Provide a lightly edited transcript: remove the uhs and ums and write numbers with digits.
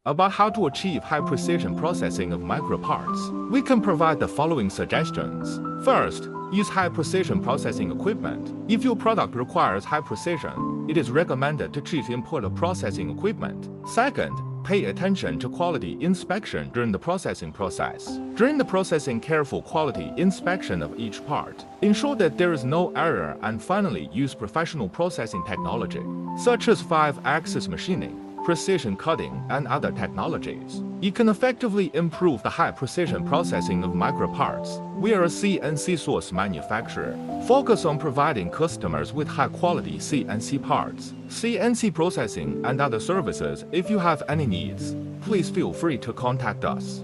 about how to achieve high-precision processing of microparts, we can provide the following suggestions. First, use high-precision processing equipment. If your product requires high precision, it is recommended to choose imported processing equipment. Second, pay attention to quality inspection during the processing process. During the processing, careful quality inspection of each part. Ensure that there is no error, and finally, use professional processing technology, such as 5-axis machining, precision cutting, and other technologies. You can effectively improve the high-precision processing of microparts. We are a CNC source manufacturer. Focus on providing customers with high-quality CNC parts, CNC processing, and other services. If you have any needs, please feel free to contact us.